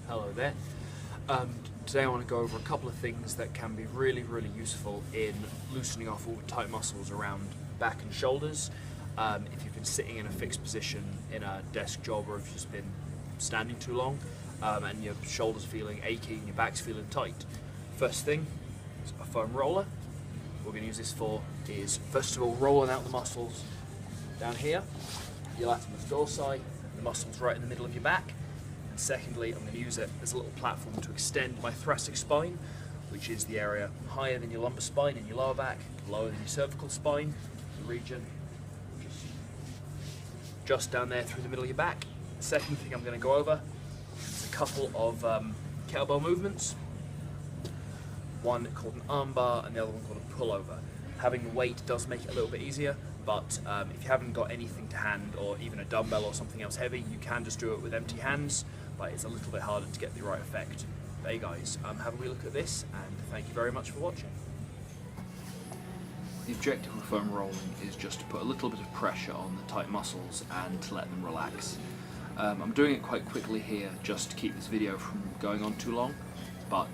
Hello there. Today I want to go over a couple of things that can be really useful in loosening off all the tight muscles around back and shoulders. If you've been sitting in a fixed position in a desk job, or if you've just been standing too long and your shoulders feeling achy and your back's feeling tight. First thing is a foam roller. What we're going to use this for is, first of all, rolling out the muscles down here, your latissimus dorsi, the muscles right in the middle of your back. And secondly, I'm going to use it as a little platform to extend my thoracic spine, which is the area higher than your lumbar spine in your lower back, lower than your cervical spine, the region just down there through the middle of your back. The second thing I'm going to go over is a couple of kettlebell movements, one called an armbar and the other one called a pullover. Having the weight does make it a little bit easier, but if you haven't got anything to hand, or even a dumbbell or something else heavy, you can just do it with empty hands, but it's a little bit harder to get the right effect. Hey guys, have a wee look at this, and thank you very much for watching. The objective of foam rolling is just to put a little bit of pressure on the tight muscles and to let them relax. I'm doing it quite quickly here just to keep this video from going on too long, but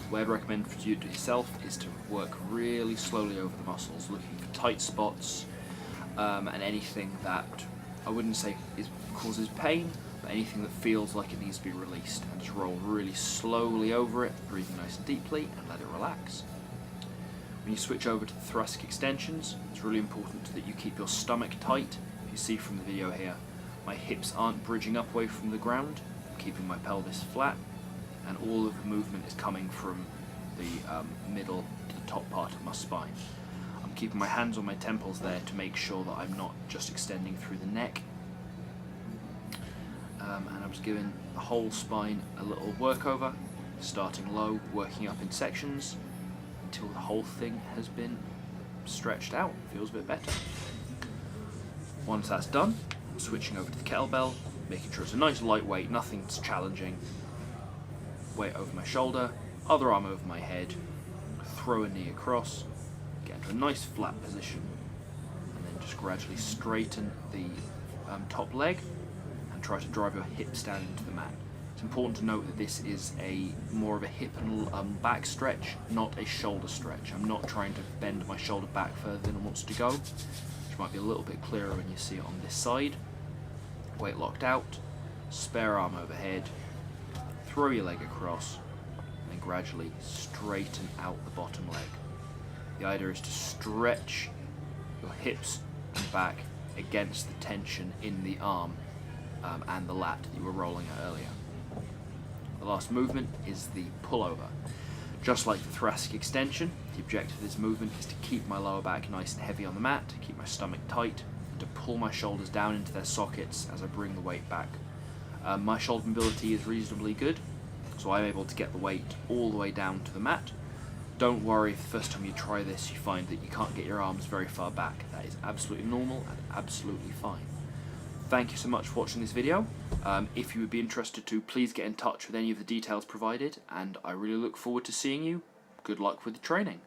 what I'd recommend for you to do yourself is to work really slowly over the muscles, looking for tight spots and anything that I wouldn't say causes pain, but anything that feels like it needs to be released, and just roll really slowly over it, breathing nice and deeply, and let it relax. When you switch over to the thoracic extensions, it's really important that you keep your stomach tight. If you see from the video here, my hips aren't bridging up away from the ground, I'm keeping my pelvis flat, and all of the movement is coming from the middle to the top part of my spine. I'm keeping my hands on my temples there to make sure that I'm not just extending through the neck. And I'm just giving the whole spine a little workover, starting low, working up in sections, until the whole thing has been stretched out. Feels a bit better. Once that's done, I'm switching over to the kettlebell, making sure it's a nice lightweight, nothing's challenging. Weight over my shoulder, other arm over my head, throw a knee across, get into a nice flat position, and then just gradually straighten the top leg and try to drive your hips down into the mat. It's important to note that this is more of a hip and back stretch, not a shoulder stretch. I'm not trying to bend my shoulder back further than it wants to go, which might be a little bit clearer when you see it on this side. Weight locked out, spare arm overhead, throw your leg across, and then gradually straighten out the bottom leg. The idea is to stretch your hips and back against the tension in the arm and the lat that you were rolling at earlier. The last movement is the pullover. Just like the thoracic extension, the objective of this movement is to keep my lower back nice and heavy on the mat, to keep my stomach tight, and to pull my shoulders down into their sockets as I bring the weight back. My shoulder mobility is reasonably good, so I'm able to get the weight all the way down to the mat. Don't worry if the first time you try this you find that you can't get your arms very far back. That is absolutely normal and absolutely fine. Thank you so much for watching this video. If you would be interested to, please get in touch with any of the details provided, and I really look forward to seeing you. Good luck with the training.